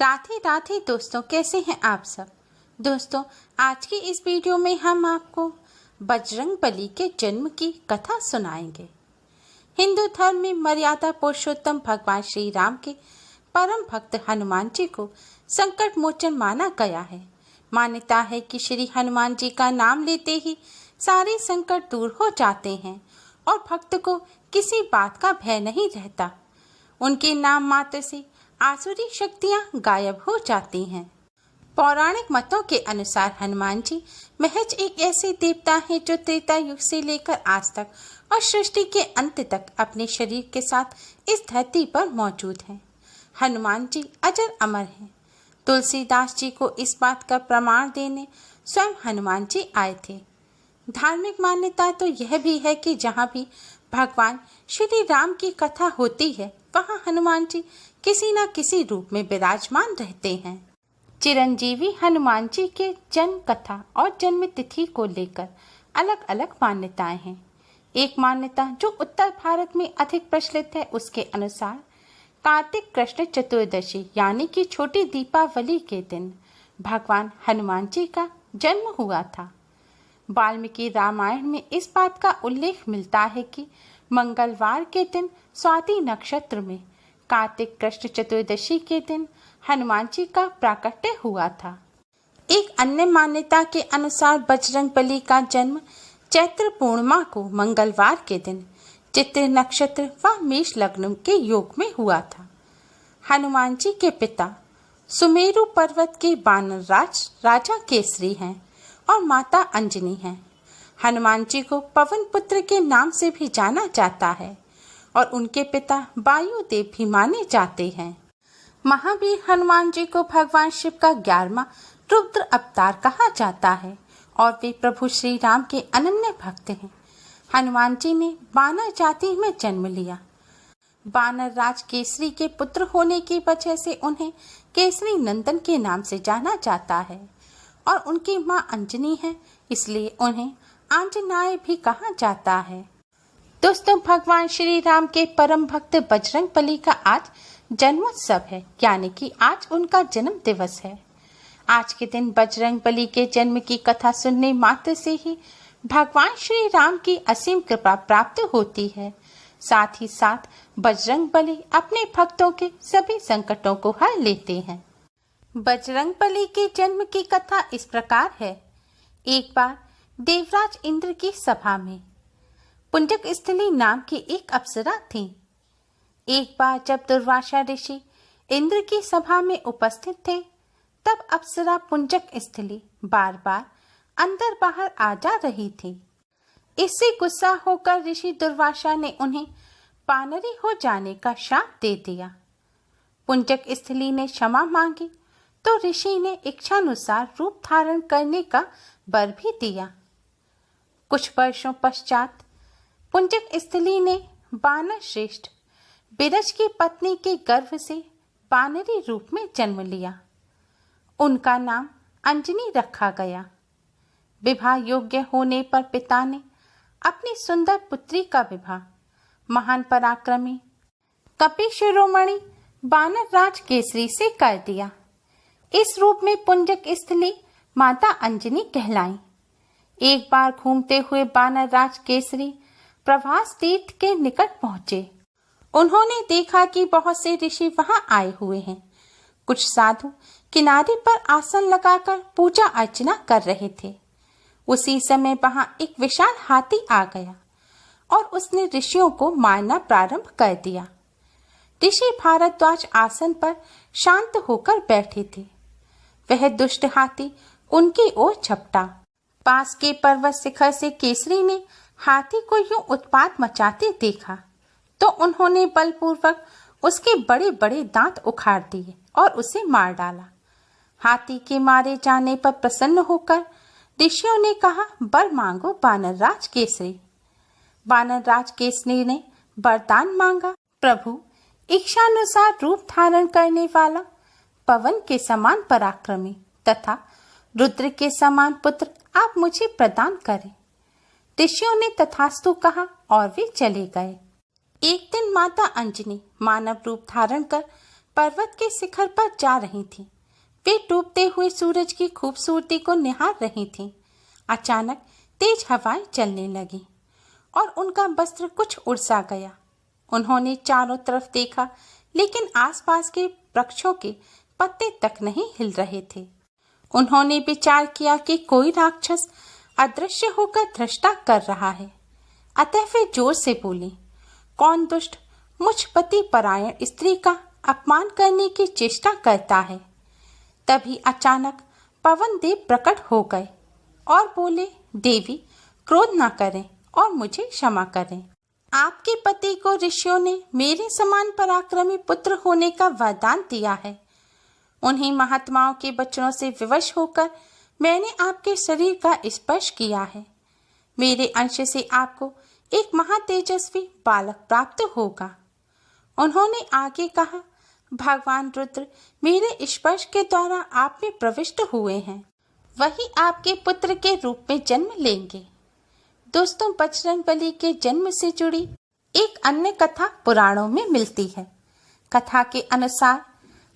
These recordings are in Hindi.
राधे राधे दोस्तों, कैसे हैं आप सब। दोस्तों, आज की इस वीडियो में हम आपको बजरंगबली के जन्म की कथा सुनाएंगे। हिंदू धर्म में मर्यादा पुरुषोत्तम भगवान श्री राम के परम भक्त हनुमान जी को संकट मोचन माना गया है। मान्यता है कि श्री हनुमान जी का नाम लेते ही सारे संकट दूर हो जाते हैं और भक्त को किसी बात का भय नहीं रहता। उनके नाम मात्र से आसुरी शक्तियां गायब हो जाती हैं। पौराणिक मतों के अनुसार हनुमान जी महज एक ऐसे देवता हैं जो त्रेता युग से लेकर आज तक और सृष्टि के अंत तक अपने शरीर के साथ इस धरती पर मौजूद हैं। हनुमान जी अजर अमर हैं। तुलसीदास जी को इस बात का प्रमाण देने स्वयं हनुमान जी आए थे। धार्मिक मान्यता तो यह भी है कि जहाँ भी भगवान श्री राम की कथा होती है वहाँ हनुमान जी किसी न किसी रूप में विराजमान रहते हैं। चिरंजीवी हनुमान जी के जन्म कथा और जन्म तिथि को लेकर अलग अलग मान्यताएं हैं। एक मान्यता जो उत्तर भारत में अधिक प्रचलित है, उसके अनुसार कार्तिक कृष्ण चतुर्दशी यानी कि छोटी दीपावली के दिन भगवान हनुमान जी का जन्म हुआ था। वाल्मीकि रामायण में इस बात का उल्लेख मिलता है कि मंगलवार के दिन स्वाति नक्षत्र में कार्तिक कृष्ण चतुर्दशी के दिन हनुमान जी का प्राकट्य हुआ था। एक अन्य मान्यता के अनुसार बजरंगबली का जन्म चैत्र पूर्णिमा को मंगलवार के दिन चित्र नक्षत्र व मेष लग्न के योग में हुआ था। हनुमान जी के पिता सुमेरु पर्वत के वानर राजा केसरी हैं और माता अंजनी हैं। हनुमान जी को पवन पुत्र के नाम से भी जाना जाता है और उनके पिता वायुदेव भी माने जाते हैं। महावीर हनुमान जी को भगवान शिव का 11वां रुद्र अवतार कहा जाता है और वे प्रभु श्री राम के अनन्य भक्त हैं। हनुमान जी ने वानर जाति में जन्म लिया। वानर राज केसरी के पुत्र होने की वजह से उन्हें केसरी नंदन के नाम से जाना जाता है और उनकी मां अंजनी है, इसलिए उन्हें आंजनाय भी कहा जाता है। दोस्तों, भगवान श्री राम के परम भक्त बजरंगबली का आज जन्मोत्सव है, यानी कि आज उनका जन्म दिवस है। आज के दिन बजरंगबली के जन्म की कथा सुनने मात्र से ही भगवान श्री राम की असीम कृपा प्राप्त होती है। साथ ही साथ बजरंगबली अपने भक्तों के सभी संकटों को हर लेते हैं। बजरंगबली के जन्म की कथा इस प्रकार है। एक बार देवराज इंद्र की सभा में पुंजक स्थली नाम की एक अप्सरा थी। एक बार जब दुर्वासा ऋषि इंद्र की सभा में उपस्थित थे, तब अप्सरा पुंजक स्थली बार बार अंदर बाहर आ जा रही थी। इससे गुस्सा होकर ऋषि दुर्वासा ने उन्हें पानरी हो जाने का शाप दे दिया। पुंजक स्थली ने क्षमा मांगी तो ऋषि ने इच्छानुसार रूप धारण करने का वर भी दिया। कुछ वर्षों पश्चात पुंजक स्थली ने वानर श्रेष्ठ बिरज की पत्नी के गर्भ से वानरी रूप में जन्म लिया। उनका नाम अंजनी रखा गया। विवाह योग्य होने पर पिता ने अपनी सुंदर पुत्री का विवाह महान पराक्रमी कपि शिरोमणि वानर राज केसरी से कर दिया। इस रूप में पुंजक स्थली माता अंजनी कहलाई। एक बार घूमते हुए वानर राज केसरी प्रभास तीर्थ के निकट पहुंचे। उन्होंने देखा कि बहुत से ऋषि वहां आए हुए हैं। कुछ साधु किनारे पर आसन लगाकर पूजा अर्चना कर रहे थे। उसी समय वहां एक विशाल हाथी आ गया और उसने ऋषियों को मारना प्रारंभ कर दिया। ऋषि भारद्वाज आसन पर शांत होकर बैठे थे। वह दुष्ट हाथी उनकी ओर झपटा। पास के पर्वत शिखर से केसरी ने हाथी को यूं उत्पात मचाते देखा तो उन्होंने बलपूर्वक उसके बड़े बड़े दांत उखाड़ दिए और उसे मार डाला। हाथी के मारे जाने पर प्रसन्न होकर ऋषियों ने कहा, वर मांगो वानर राज केसरी। वानर राज केसरी ने वरदान मांगा, प्रभु, इच्छानुसार रूप धारण करने वाला, पवन के समान पराक्रमी तथा रुद्र के समान पुत्र आप मुझे प्रदान करें। ऋषियों ने तथास्तु कहा और वे चले गए। एक दिन माता अंजनी मानव रूप धारण कर पर्वत के शिखर पर जा रही थीं। वे डूबते हुए सूरज की खूबसूरती को निहार रही थीं। अचानक तेज हवाएं चलने लगी और उनका वस्त्र कुछ उड़ सा गया। उन्होंने चारों तरफ देखा, लेकिन आसपास के वृक्षों के पत्ते तक नहीं हिल रहे थे। उन्होंने विचार किया कि कोई राक्षस अदृश्य होकर धृष्टा कर रहा है। अतः वे जोर से बोली, कौन दुष्ट मुझ पति परायण स्त्री का अपमान करने की चेष्टा करता है। तभी अचानक पवन देव प्रकट हो गए और बोले, देवी क्रोध न करें और मुझे क्षमा करें। आपके पति को ऋषियों ने मेरे समान पराक्रमी पुत्र होने का वरदान दिया है। उन्हीं महात्माओं के वचनों से विवश होकर मैंने आपके शरीर का स्पर्श किया है। मेरे अंश से आपको एक महातेजस्वी बालक प्राप्त होगा। उन्होंने आगे कहा, भगवान रुद्र मेरे स्पर्श के द्वारा आप में प्रविष्ट हुए हैं, वही आपके पुत्र के रूप में जन्म लेंगे। दोस्तों, बजरंगबली के जन्म से जुड़ी एक अन्य कथा पुराणों में मिलती है। कथा के अनुसार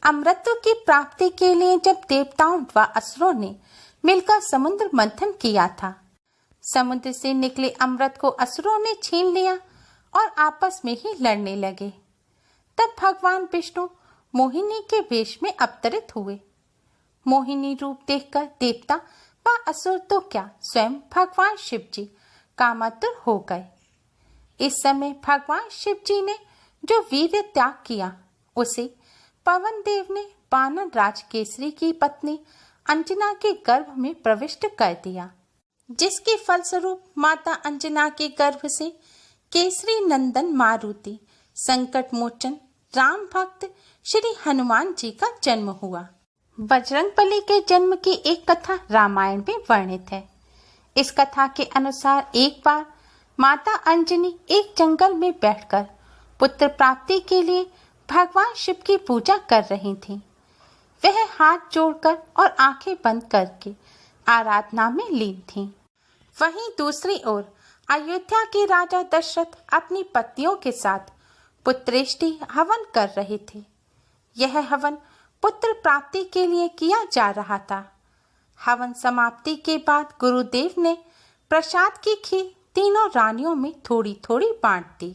अमृत की प्राप्ति के लिए जब देवताओं व असुरों ने मिलकर समुद्र मंथन किया था, समुद्र से निकले अमृत को असुरों ने छीन लिया और आपस में ही लड़ने लगे। तब भगवान विष्णु मोहिनी के वेश में अवतरित हुए। मोहिनी रूप देखकर देवता व असुर तो क्या, स्वयं भगवान शिव जी कामातुर हो गए। इस समय भगवान शिव जी ने जो वीर्य त्याग किया, उसे पवन देव ने वानर राज केसरी की पत्नी अंजना के गर्भ में प्रविष्ट कर दिया, जिसके फलस्वरूप माता अंजना के गर्भ से केसरी नंदन मारुति संकट मोचन राम भक्त श्री हनुमान जी का जन्म हुआ। बजरंगबली के जन्म की एक कथा रामायण में वर्णित है। इस कथा के अनुसार एक बार माता अंजनी एक जंगल में बैठकर पुत्र प्राप्ति के लिए भगवान शिव की पूजा कर रही थीं। वह हाथ जोड़कर और आंखें बंद करके आराधना में लीन थीं। वहीं दूसरी ओर अयोध्या के राजा दशरथ अपनी पत्नियों के साथ पुत्रेष्टि हवन कर रहे थे। यह हवन पुत्र प्राप्ति के लिए किया जा रहा था। हवन समाप्ति के बाद गुरुदेव ने प्रसाद की खीर तीनों रानियों में थोड़ी थोड़ी बांट दी।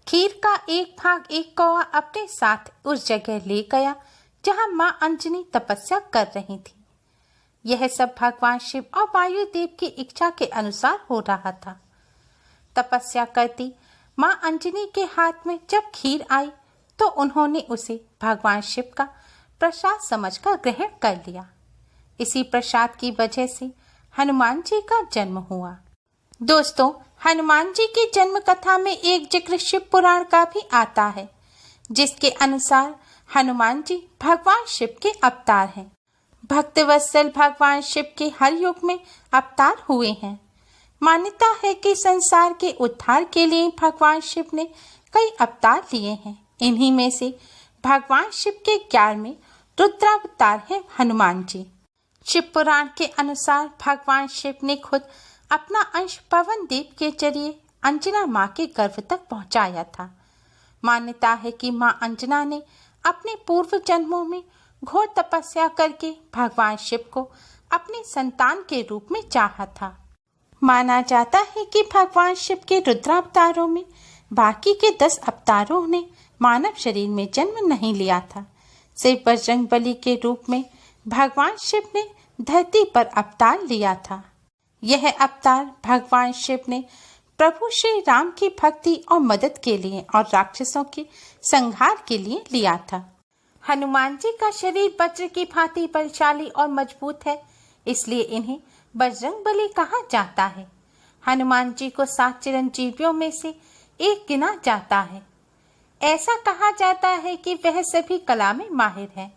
खीर का एक भाग एक कौवा अपने साथ उस जगह ले गया जहां मां अंजनी तपस्या कर रही थी। यह सब भगवान शिव और वायुदेव की इच्छा के अनुसार हो रहा था। तपस्या करती मां अंजनी के हाथ में जब खीर आई तो उन्होंने उसे भगवान शिव का प्रसाद समझकर ग्रहण कर लिया। इसी प्रसाद की वजह से हनुमान जी का जन्म हुआ। दोस्तों, हनुमान जी की जन्म कथा में एक जिक्र शिव पुराण का भी आता है, जिसके अनुसार हनुमान जी भगवान शिव के अवतार हैं। भक्तवत्सल भगवान शिव के हर युग में अवतार हुए हैं। मान्यता है कि संसार के उद्धार के लिए भगवान शिव ने कई अवतार लिए हैं। इन्हीं में से भगवान शिव के 11वें रुद्रावतार है हनुमान जी। शिव पुराण के अनुसार भगवान शिव ने खुद अपना अंश पवन देव के जरिए अंजना माँ के गर्भ तक पहुँचाया था। मान्यता है कि माँ अंजना ने अपने पूर्व जन्मों में घोर तपस्या करके भगवान शिव को अपने संतान के रूप में चाहा था। माना जाता है कि भगवान शिव के रुद्रावतारों में बाकी के 10 अवतारों ने मानव शरीर में जन्म नहीं लिया था। सिर्फ बजरंगबली के रूप में भगवान शिव ने धरती पर अवतार लिया था। यह अवतार भगवान शिव ने प्रभु श्री राम की भक्ति और मदद के लिए और राक्षसों के संहार के लिए लिया था। हनुमान जी का शरीर वज्र की भांति बलशाली और मजबूत है, इसलिए इन्हें बजरंगबली कहा जाता है। हनुमान जी को 7 चिरंजीवियों में से एक गिना जाता है। ऐसा कहा जाता है कि वह सभी कला में माहिर है।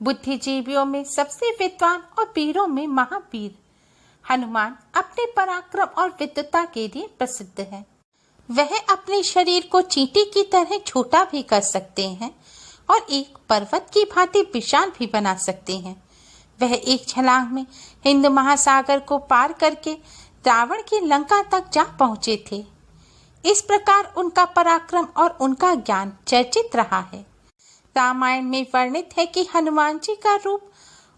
बुद्धिजीवियों में सबसे विद्वान और वीरों में महावीर हनुमान अपने पराक्रम और विद्वता के लिए प्रसिद्ध है। वह अपने शरीर को चींटी की तरह छोटा भी कर सकते हैं और एक पर्वत की भांति विशाल भी बना सकते हैं। वह एक छलांग में हिंद महासागर को पार करके रावण की लंका तक जा पहुंचे थे। इस प्रकार उनका पराक्रम और उनका ज्ञान चर्चित रहा है। रामायण में वर्णित है कि हनुमान जी का रूप,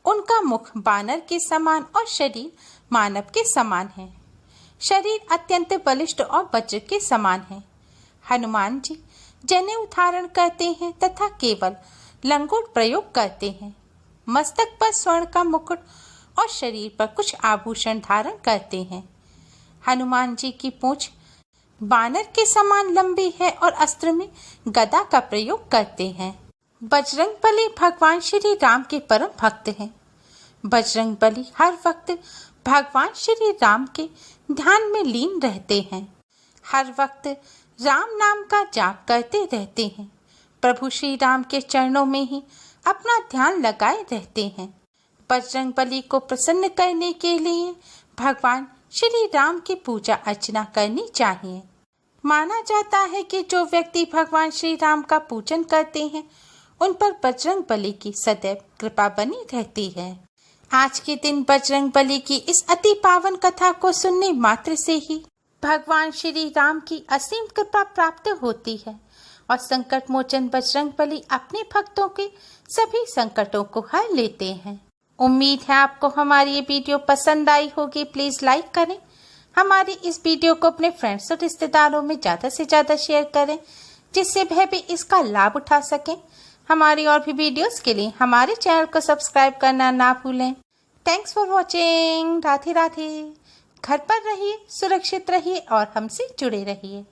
उनका मुख बानर के समान और शरीर मानव के समान है। शरीर अत्यंत बलिष्ठ और वज्र के समान है। हनुमान जी जनेऊ धारण करते हैं तथा केवल लंगोट प्रयोग करते हैं। मस्तक पर स्वर्ण का मुकुट और शरीर पर कुछ आभूषण धारण करते हैं। हनुमान जी की पूंछ बानर के समान लंबी है और अस्त्र में गदा का प्रयोग करते हैं। बजरंगबली भगवान श्री राम के परम भक्त हैं। बजरंगबली हर वक्त भगवान श्री राम के ध्यान में लीन रहते हैं। हर वक्त राम नाम का जाप करते रहते हैं। प्रभु श्री राम के चरणों में ही अपना ध्यान लगाए रहते हैं। बजरंगबली को प्रसन्न करने के लिए भगवान श्री राम की पूजा अर्चना करनी चाहिए। माना जाता है कि जो व्यक्ति भगवान श्री राम का पूजन करते हैं उन पर बजरंगबली की सदैव कृपा बनी रहती है। आज के दिन बजरंगबली की इस अति पावन कथा को सुनने मात्र से ही भगवान श्री राम की असीम कृपा प्राप्त होती है और संकट मोचन बजरंगबली अपने भक्तों के सभी संकटों को हर लेते हैं। उम्मीद है आपको हमारी ये वीडियो पसंद आई होगी। प्लीज लाइक करें, हमारी इस वीडियो को अपने फ्रेंड्स और रिश्तेदारों में ज़्यादा से ज़्यादा शेयर करें जिससे वह भी इसका लाभ उठा सकें। हमारी और भी वीडियोस के लिए हमारे चैनल को सब्सक्राइब करना ना भूलें। Thanks for watching. Radhe Radhe. घर पर रहिए, सुरक्षित रहिए और हमसे जुड़े रहिए।